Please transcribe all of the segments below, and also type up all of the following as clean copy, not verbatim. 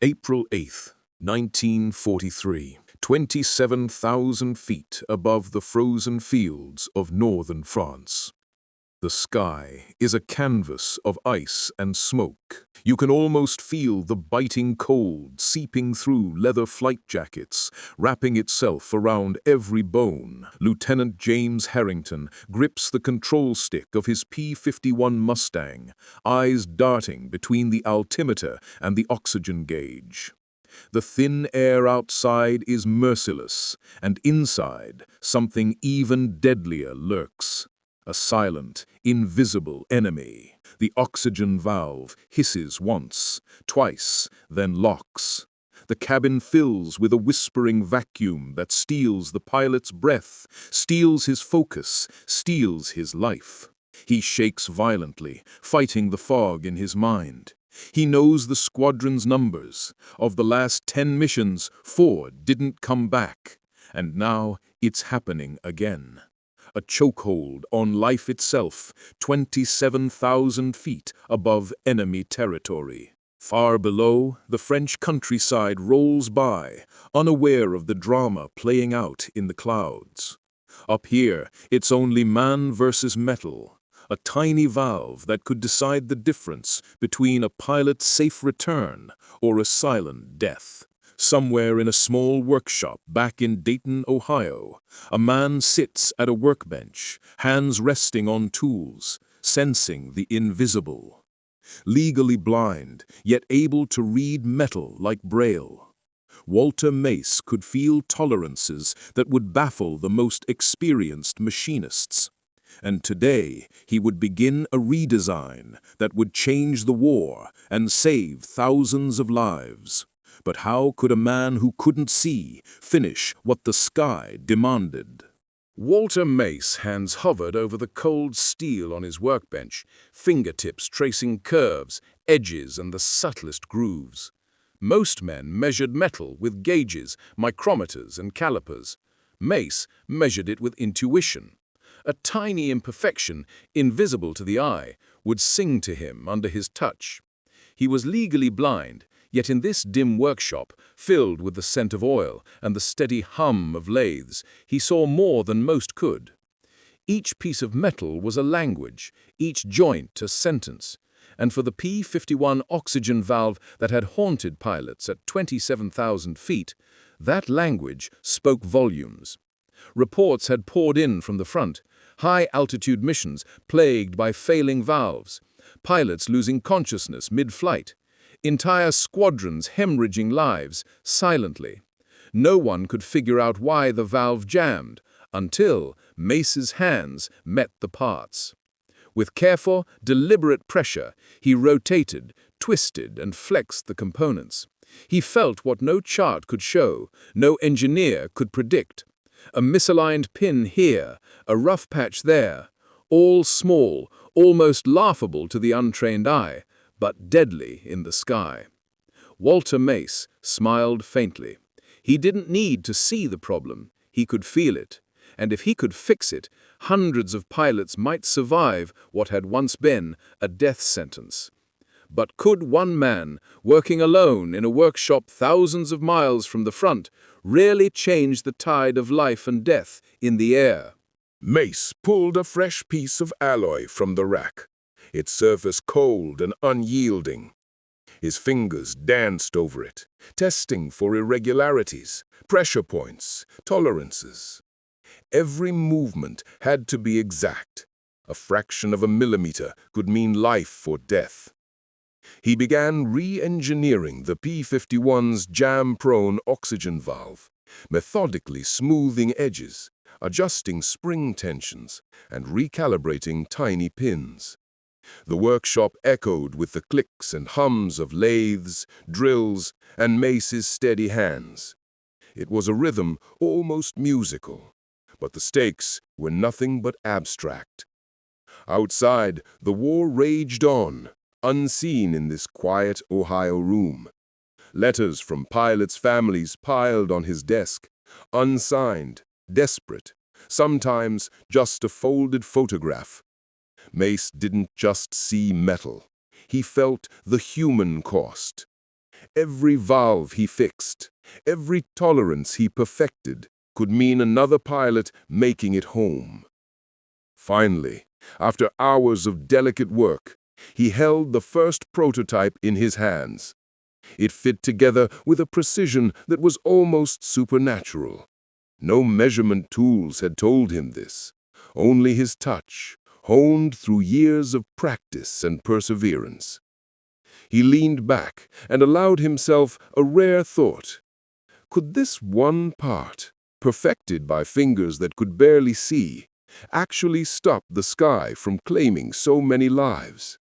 April 8th, 1943, 27,000 feet above the frozen fields of northern France. The sky is a canvas of ice and smoke. You can almost feel the biting cold seeping through leather flight jackets, wrapping itself around every bone. Lieutenant James Harrington grips the control stick of his P-51 Mustang, eyes darting between the altimeter and the oxygen gauge. The thin air outside is merciless, and inside something even deadlier lurks. A silent, invisible enemy. The oxygen valve hisses once, twice, then locks. The cabin fills with a whispering vacuum that steals the pilot's breath, steals his focus, steals his life. He shakes violently, fighting the fog in his mind. He knows the squadron's numbers. Of the last 10 missions, 4 didn't come back. And now it's happening again. A chokehold on life itself, 27,000 feet above enemy territory. Far below, the French countryside rolls by, unaware of the drama playing out in the clouds. Up here, it's only man versus metal, a tiny valve that could decide the difference between a pilot's safe return or a silent death. Somewhere in a small workshop back in Dayton, Ohio, a man sits at a workbench, hands resting on tools, sensing the invisible. Legally blind, yet able to read metal like Braille. Walter Mace could feel tolerances that would baffle the most experienced machinists. And today he would begin a redesign that would change the war and save thousands of lives. But how could a man who couldn't see finish what the sky demanded? Walter Mace's hands hovered over the cold steel on his workbench, fingertips tracing curves, edges, and the subtlest grooves. Most men measured metal with gauges, micrometers, and calipers. Mace measured it with intuition. A tiny imperfection, invisible to the eye, would sing to him under his touch. He was legally blind, yet in this dim workshop, filled with the scent of oil and the steady hum of lathes, he saw more than most could. Each piece of metal was a language, each joint a sentence, and for the P-51 oxygen valve that had haunted pilots at 27,000 feet, that language spoke volumes. Reports had poured in from the front, high-altitude missions plagued by failing valves, pilots losing consciousness mid-flight, entire squadrons hemorrhaging lives silently. No one could figure out why the valve jammed until Mace's hands met the parts. With careful, deliberate pressure, he rotated, twisted, and flexed the components. He felt what no chart could show, no engineer could predict. A misaligned pin here, a rough patch there, all small, almost laughable to the untrained eye, but deadly in the sky. Walter Mace smiled faintly. He didn't need to see the problem, he could feel it. And if he could fix it, hundreds of pilots might survive what had once been a death sentence. But could one man, working alone in a workshop thousands of miles from the front, really change the tide of life and death in the air? Mace pulled a fresh piece of alloy from the rack, its surface cold and unyielding. His fingers danced over it, testing for irregularities, pressure points, tolerances. Every movement had to be exact. A fraction of a millimeter could mean life or death. He began re-engineering the P-51's jam-prone oxygen valve, methodically smoothing edges, adjusting spring tensions, and recalibrating tiny pins. The workshop echoed with the clicks and hums of lathes, drills, and Mace's steady hands. It was a rhythm almost musical, but the stakes were nothing but abstract. Outside, the war raged on, unseen in this quiet Ohio room. Letters from pilots' families piled on his desk, unsigned, desperate, sometimes just a folded photograph. Mace didn't just see metal. He felt the human cost. Every valve he fixed, every tolerance he perfected, could mean another pilot making it home. Finally, after hours of delicate work, he held the first prototype in his hands. It fit together with a precision that was almost supernatural. No measurement tools had told him this, only his touch, honed through years of practice and perseverance. He leaned back and allowed himself a rare thought. Could this one part, perfected by fingers that could barely see, actually stop the sky from claiming so many lives?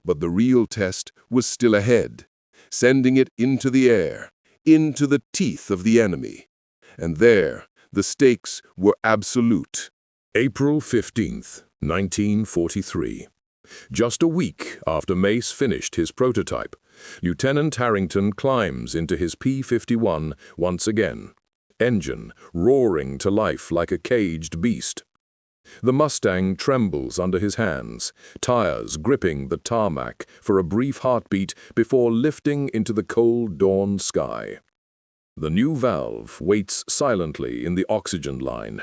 But the real test was still ahead, sending it into the air, into the teeth of the enemy. And there, the stakes were absolute. April 15th, 1943. Just a week after Mace finished his prototype, Lieutenant Harrington climbs into his P-51 once again, engine roaring to life like a caged beast. The Mustang trembles under his hands, tires gripping the tarmac for a brief heartbeat before lifting into the cold dawn sky. The new valve waits silently in the oxygen line.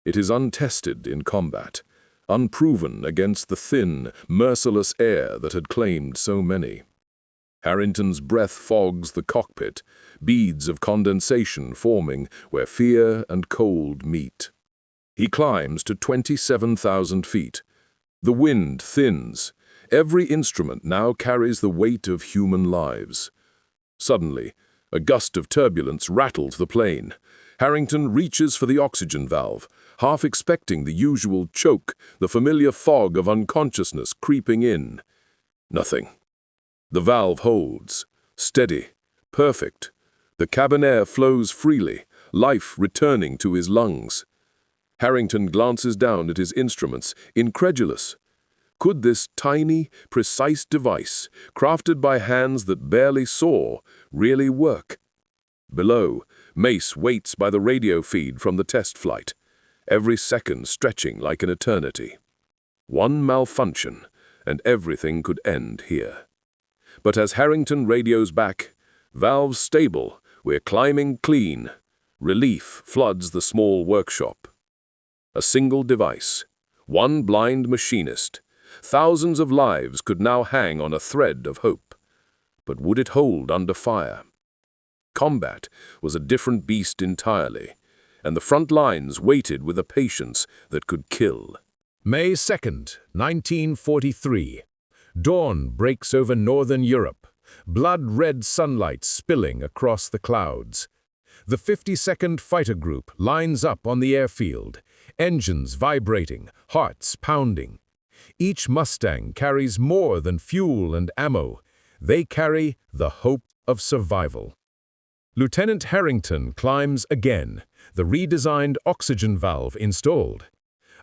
It is untested in combat, unproven against the thin, merciless air that had claimed so many. Harrington's breath fogs the cockpit, beads of condensation forming where fear and cold meet. He climbs to 27,000 feet. The wind thins. Every instrument now carries the weight of human lives. Suddenly, a gust of turbulence rattles the plane. Harrington reaches for the oxygen valve, half expecting the usual choke, the familiar fog of unconsciousness creeping in. Nothing. The valve holds, steady, perfect. The cabin air flows freely, life returning to his lungs. Harrington glances down at his instruments, incredulous. Could this tiny, precise device, crafted by hands that barely saw, really work? Below, Mace waits by the radio feed from the test flight, every second stretching like an eternity. One malfunction, and everything could end here. But as Harrington radios back, valves stable, we're climbing clean. Relief floods the small workshop. A single device, one blind machinist. Thousands of lives could now hang on a thread of hope. But would it hold under fire? Combat was a different beast entirely, and the front lines waited with a patience that could kill. May 2nd, 1943. Dawn breaks over northern Europe, blood-red sunlight spilling across the clouds. The 52nd Fighter Group lines up on the airfield, engines vibrating, hearts pounding. Each Mustang carries more than fuel and ammo. They carry the hope of survival. Lieutenant Harrington climbs again, the redesigned oxygen valve installed.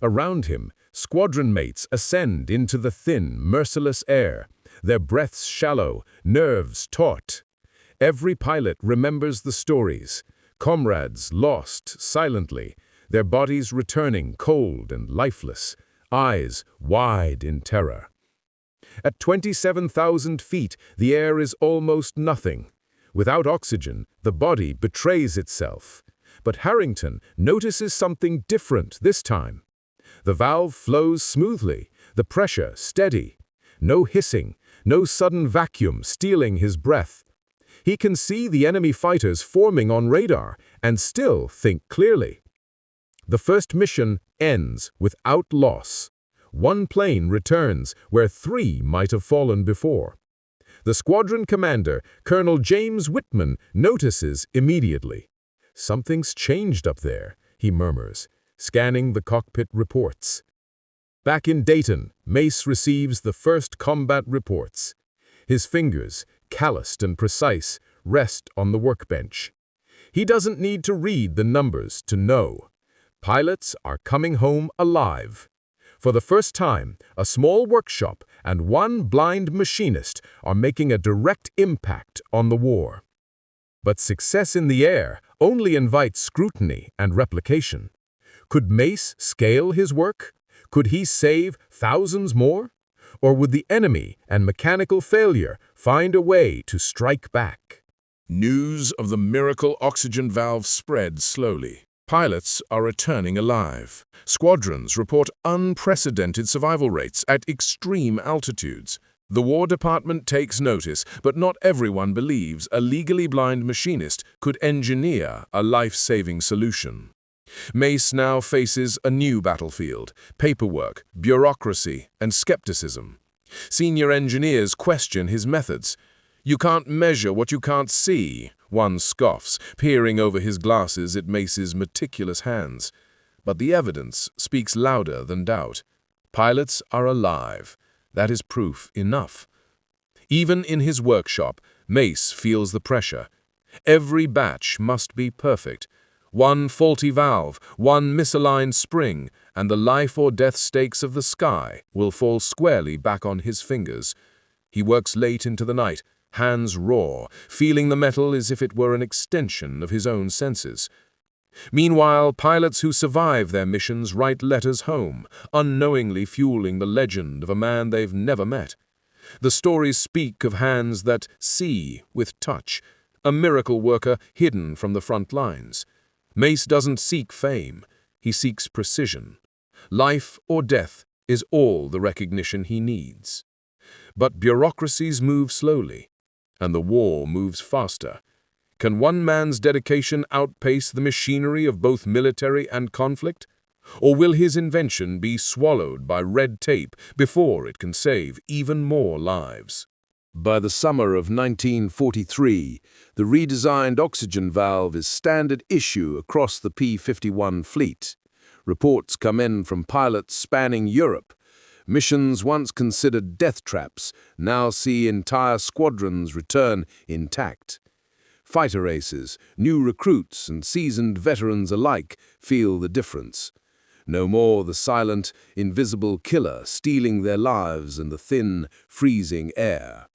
Around him, squadron mates ascend into the thin, merciless air, their breaths shallow, nerves taut. Every pilot remembers the stories, comrades lost silently, their bodies returning cold and lifeless, eyes wide in terror. At 27,000 feet, the air is almost nothing. Without oxygen, the body betrays itself. But Harrington notices something different this time. The valve flows smoothly, the pressure steady. No hissing, no sudden vacuum stealing his breath. He can see the enemy fighters forming on radar and still think clearly. The first mission ends without loss. One plane returns where 3 might have fallen before. The squadron commander, Colonel James Whitman, notices immediately. "Something's changed up there," he murmurs, scanning the cockpit reports. Back in Dayton, Mace receives the first combat reports. His fingers, calloused and precise, rest on the workbench. He doesn't need to read the numbers to know. Pilots are coming home alive. For the first time, a small workshop and one blind machinist are making a direct impact on the war. But success in the air only invites scrutiny and replication. Could Mace scale his work? Could he save thousands more? Or would the enemy and mechanical failure find a way to strike back? News of the miracle oxygen valve spread slowly. Pilots are returning alive. Squadrons report unprecedented survival rates at extreme altitudes. The War Department takes notice, but not everyone believes a legally blind machinist could engineer a life-saving solution. Mace now faces a new battlefield: paperwork, bureaucracy, and skepticism. Senior engineers question his methods. "You can't measure what you can't see," one scoffs, peering over his glasses at Mace's meticulous hands. But the evidence speaks louder than doubt. Pilots are alive. That is proof enough. Even in his workshop, Mace feels the pressure. Every batch must be perfect. One faulty valve, one misaligned spring, and the life-or-death stakes of the sky will fall squarely back on his fingers. He works late into the night, hands raw, feeling the metal as if it were an extension of his own senses. Meanwhile, pilots who survive their missions write letters home, unknowingly fueling the legend of a man they've never met. The stories speak of hands that see with touch, a miracle worker hidden from the front lines. Mace doesn't seek fame, he seeks precision. Life or death is all the recognition he needs. But bureaucracies move slowly, and the war moves faster. Can one man's dedication outpace the machinery of both military and conflict? Or will his invention be swallowed by red tape before it can save even more lives? By the summer of 1943, the redesigned oxygen valve is standard issue across the P-51 fleet. Reports come in from pilots spanning Europe. Missions once considered death traps now see entire squadrons return intact. Fighter aces, new recruits, and seasoned veterans alike feel the difference. No more the silent, invisible killer stealing their lives in the thin, freezing air.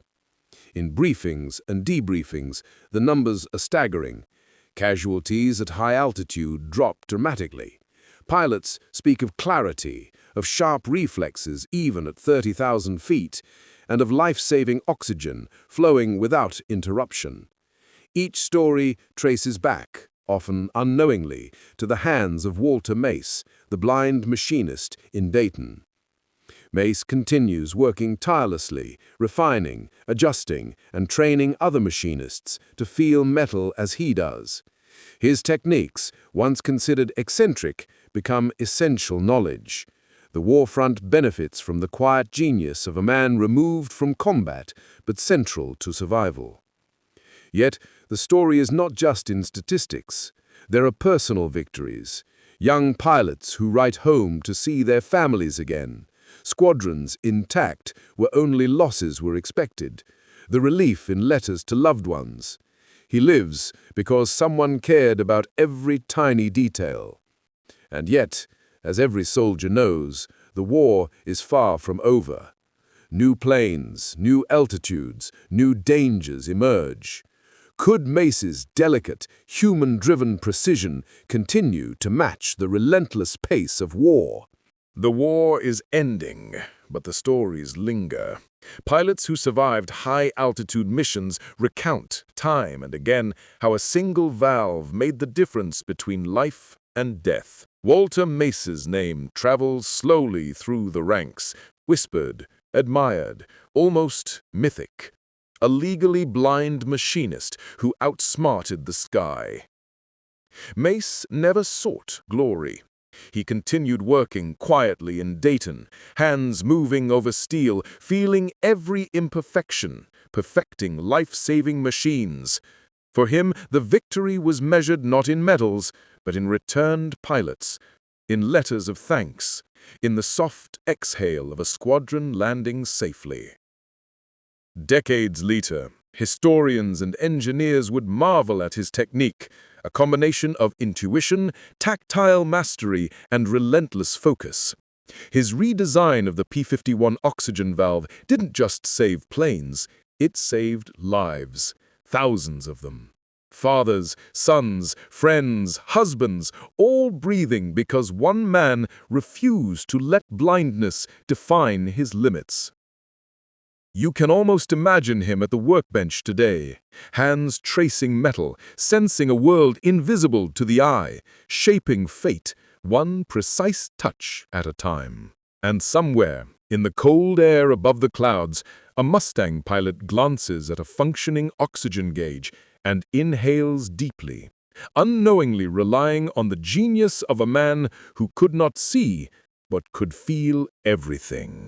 In briefings and debriefings, the numbers are staggering. Casualties at high altitude drop dramatically. Pilots speak of clarity, of sharp reflexes even at 30,000 feet, and of life-saving oxygen flowing without interruption. Each story traces back, often unknowingly, to the hands of Walter Mace, the blind machinist in Dayton. Mace continues working tirelessly, refining, adjusting, and training other machinists to feel metal as he does. His techniques, once considered eccentric, become essential knowledge. The war front benefits from the quiet genius of a man removed from combat, but central to survival. Yet, the story is not just in statistics. There are personal victories. Young pilots who write home to see their families again. Squadrons intact where only losses were expected. The relief in letters to loved ones. He lives because someone cared about every tiny detail. And yet, as every soldier knows, the war is far from over. New planes, new altitudes, new dangers emerge. Could Mace's delicate, human-driven precision continue to match the relentless pace of war? The war is ending, but the stories linger. Pilots who survived high-altitude missions recount time and again how a single valve made the difference between life and death. Walter Mace's name travels slowly through the ranks, whispered, admired, almost mythic. A legally blind machinist who outsmarted the sky. Mace never sought glory. He continued working quietly in Dayton, hands moving over steel, feeling every imperfection, perfecting life-saving machines. For him, the victory was measured not in medals, but in returned pilots, in letters of thanks, in the soft exhale of a squadron landing safely. Decades later, historians and engineers would marvel at his technique, a combination of intuition, tactile mastery, and relentless focus. His redesign of the P-51 oxygen valve didn't just save planes, it saved lives, thousands of them. Fathers, sons, friends, husbands, all breathing because one man refused to let blindness define his limits. You can almost imagine him at the workbench today, hands tracing metal, sensing a world invisible to the eye, shaping fate, one precise touch at a time. And somewhere, in the cold air above the clouds, a Mustang pilot glances at a functioning oxygen gauge and inhales deeply, unknowingly relying on the genius of a man who could not see but could feel everything.